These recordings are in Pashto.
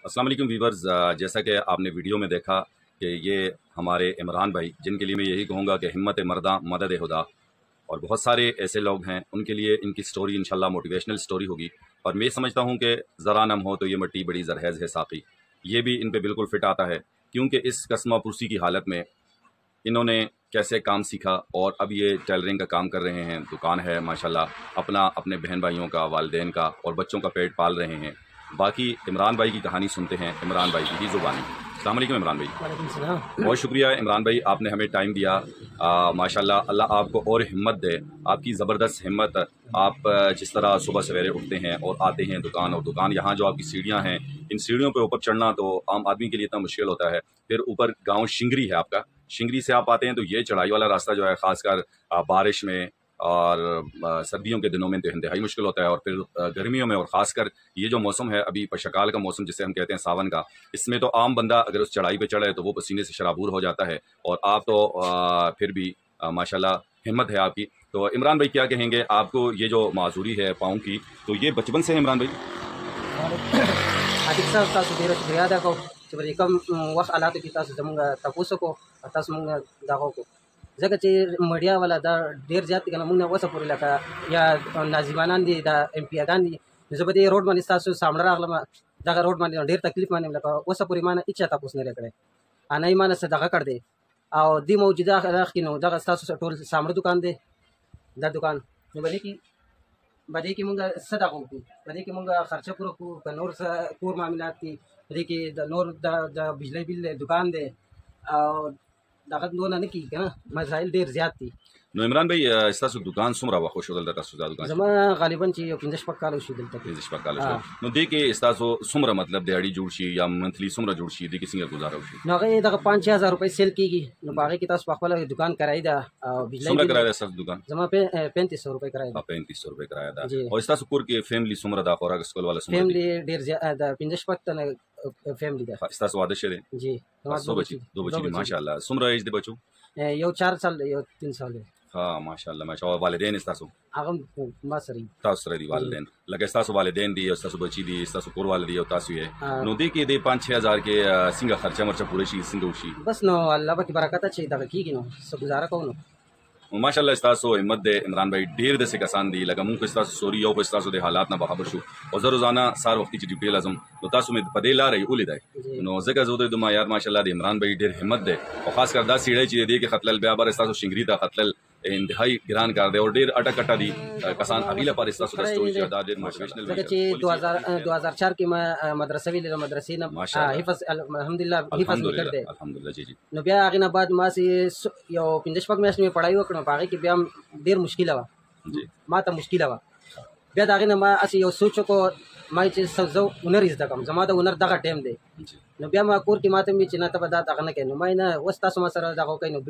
अस्सलाम वालेकुम वीवर्स, जैसा कि आपने वीडियो में देखा कि ये हमारे इमरान भाई, जिनके लिए मैं यही कहूँगा कि हिम्मत मर्दा मदद खुदा, और बहुत सारे ऐसे लोग हैं उनके लिए इनकी स्टोरी इंशाल्लाह मोटिवेशनल स्टोरी होगी। और मैं समझता हूँ कि ज़रा नम हो तो ये मिट्टी बड़ी जरहेज़ है साक़ी, ये भी इन पे बिल्कुल फिट आता है, क्योंकि इस कसमा पुरसी की हालत में इन्होंने कैसे काम सीखा और अब ये टेलरिंग का काम कर रहे हैं, दुकान है माशाल्लाह, अपना अपने बहन भाइयों का, वालिदैन का और बच्चों का पेट पाल रहे हैं। बाकी इमरान भाई की कहानी सुनते हैं इमरान भाई की ही ज़ुबानी। अस्सलाम वालेकुम इमरान भाई। वालेकुम सलाम। बहुत शुक्रिया इमरान भाई, आपने हमें टाइम दिया। माशाल्लाह, अल्लाह आपको और हिम्मत दे, आपकी ज़बरदस्त हिम्मत। आप जिस तरह सुबह सवेरे उठते हैं और आते हैं दुकान, और दुकान यहाँ जो आपकी सीढ़ियाँ हैं, इन सीढ़ियों पे ऊपर चढ़ना तो आम आदमी के लिए इतना मुश्किल होता है। फिर ऊपर गाँव शिंगरी है आपका, शिंगरी से आप आते हैं तो ये चढ़ाई वाला रास्ता जो है ख़ासकर बारिश में और सर्दियों के दिनों में तो इंतहाई मुश्किल होता है, और फिर गर्मियों में, और ख़ासकर ये जो मौसम है अभी पशकाल का मौसम जिसे हम कहते हैं सावन का, इसमें तो आम बंदा अगर उस चढ़ाई पे चढ़े तो वो पसीने से शराबूर हो जाता है। और आप तो फिर भी माशाल्लाह हिम्मत है आपकी। तो इमरान भाई क्या कहेंगे, आपको ये जो माजूरी है पाँव की, तो ये बचपन से है इमरान भाई? आतिक साहब तासु ढेर शुक्रिया अदा को چې بری کم وخت حالات کې تاسو زموږ تاسو کو تاسو موږ دغه کو ځکه چې میډیا والا دا ډیر زیات کنه موږ نه وسه پورې لکه یا ناظمانان دي دا ایم پی اګان دي زه به دې روډ باندې تاسو سامنے راغلم دغه روډ باندې ډیر تکلیف باندې لکه وسه پورې مان اچھا تاسو نه لري انا یې مان څه دغه کړ دې او دی موجوده راخینو دغه تاسو ټول سامنے دکان دی دا دکان نو باندې کې موږ صدا کوو، باندې کې موږ خرچه پوره کوو، که نور څه کور معاملات دي باندې کې د نور د بجلی بل دکان دی او دغه دونه نه کېږي که نه، مسایل ډېر زیات دي. نو عمران بھائی ستاسو دکان څومره وخت وشودل تاسو دا دکان؟ زما غالبا چې یو 15 کال وشو دلته. 15 کال وشو. نو دې کې ستاسو څومره مطلب دیاړي جوړ شي یا منتلی څومره جوړ شي، دې کې څنګه گزاره وشي؟ نو هغه دغه 5-6000 روپۍ سیل کېږي، نو هغه کې تاسو په خپل دکان کرایه ده او بجلی څومره کرایه ده تاسو دکان؟ زما 3500 روپۍ کرایه ده. 3500 روپۍ کرایه ده. او تاسو کور کې فیملی څومره ده، خوراک سکول والا څومره؟ فیملی ډېر زیات ده، 15 تنه فیملی ده. تاسو واده شوی؟ جی دو بچی ماشاءالله. څومره ایج دي بچو؟ یو 4 سال یو 3 سال دی. ها ماشاءالله ماشاءالله. والدین تاسو؟ هغه ما سره دي. تاسو سره دي والدین؟ لکه تاسو والدین دي او تاسو بچی دي، تاسو کور والدی او تاسو یې، نو دې کې د 5-6000 کې څنګه خرچه مرچه پوره شي، څنګه وشي؟ بس نو الله پاک برکت چې دغه کېږي نو څه گزاره کوو نو. माशाल्लाह تاسو همت دې عمران भाई ډیر د څه کسان دي لکه مونږ تاسو سوري او تاسو د حالات نه خبر شو، او زه روزانه سار وختي چې ډیټیل لازم نو تاسو مې په دې لارې ولیدای، نو ځکه زه د ما یاد ماشاءالله د عمران भाई ډیر همت ده، او خاص کر دا سیړې چې دې کې خپل بیا بر تاسو شنګری ته خپل انتهایی ګران کار دی، او ډیر اټه کټه دي کسان اغیله پر تاسو د سټوري چې دا ډیر موټیویشنل ځکه چې 2004 کې ما مدرسې ویلې، مدرسې نه حفظ الحمدلله حفظ وکړ دې الحمدلله. جی جی. نو بیا هغه نه بعد ما سي یو 15 میاشتې مې پڑھائی وکړم، هغه کې بیا ډیر مشکل و جی ما ته مشکل و، بیا دا هغه نه ما اسی یو سوچ کو ما چې سوزو هنر زده کوم، زما د هنر دغه ټیم دی، نو بیا ما کور کې ماته می چې نه ته به دا دغه نه کوي، نو ما نه وس تاسو ما سره دغه کوي، نو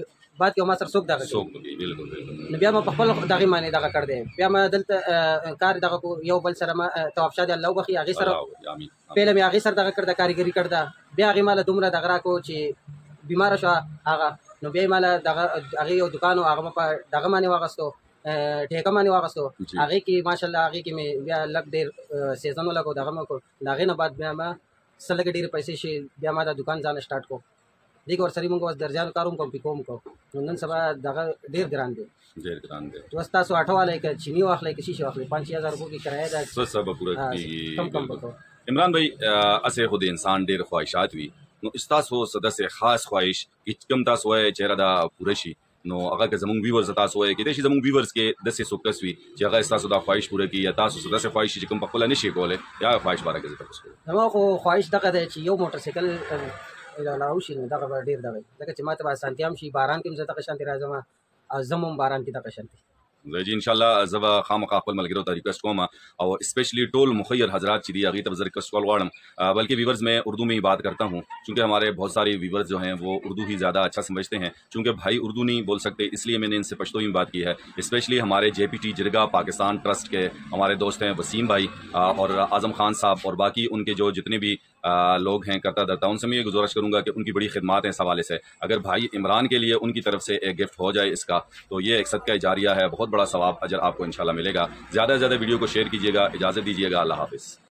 بعد کې ما سره څوک دغه څوک بالکل نو بیا ما په خپل دغه معنی دغه کړ دی، بیا ما دلته کار دغه یو بل سره ما تواب شاد الله وبخي هغه سره امين پهله مې هغه سره دغه کړ د کاریګری کړ دا، بیا هغه مال دومره دغه را کو چې بیمار شو هغه، نو بیا مال دغه هغه یو دکان او هغه په دغه معنی واغستو ټیکه مانی واغستو، هغه کې ماشاءالله هغه کې مې بیا لګ ډیر سیزن لګو دغه مې کو، دغه نه بعد بیا ما سلګ ډیر پیسې شي، بیا ما د دکان ځان سٹارټ کو دیګ ور سری مونږ واس درځان کاروم کوم کوم کو، نن سبا دغه ډیر ګران دی، ډیر ګران دی. دوستا سو اټو والے کې چینی واخلې کې شي واخلې 5000 روپے کی کرایه ده سب پورا کی کم بکو. عمران भाई اسه خود انسان ډیر خواہشات وی، نو استاسو سدسه خاص خواہش کم تاسو وای چهره دا پوره شي، نو هغه که زمونږ ویورز تاسو وای کې د شي زمونږ ویورز کې د څه سوکس وی چې هغه تاسو دا خواهش پوره کی، یا تاسو سدسه خواهش چې کوم په خپل نشي کوله، یا خواهش باره کې تاسو نو خو خواهش دغه دی چې یو موټر سایکل لاړو شي، نو دغه ډیر دغه دغه چې ماته به سانتیام شي، باران کې زه دغه شانتي راځم، زموم باران کې دغه شانتي. جی ان شاء الله زبا خامخا خپل ملګرو ته ریکویسٹ کوم، او اسپیشلی ټول مخیر حضرات چې دی هغه ته زر ریکویسٹ کول غواړم، بلکہ ویورز میں اردو میں ہی بات کرتا ہوں چونکہ ہمارے بہت سارے ویورز جو ہیں وہ اردو ہی زیادہ اچھا سمجھتے ہیں، چونکہ بھائی اردو نہیں بول سکتے اس لیے میں نے ان سے پشتو میں بات کی ہے. اسپیشلی ہمارے JPT جرگا پاکستان ٹرسٹ کے ہمارے دوست ہیں وسیم بھائی اور اعظم خان صاحب، اور باقی ان کے جو جتنے بھی لوگ ہیں کرتا درتا، ان سے میں یہ گزارش کروں گا کہ ان کی بڑی خدمات ہیں اس حوالے سے، اگر بھائی عمران کے لیے ان کی طرف سے ایک گفٹ ہو جائے اس کا، تو یہ ایک صدقہ جاریہ ہے، بہت بڑا ثواب اجر آپ کو انشاءاللہ ملے گا. زیادہ سے زیادہ ویڈیو کو شیئر کیجیے گا. اجازت دیجیے گا. اللہ حافظ.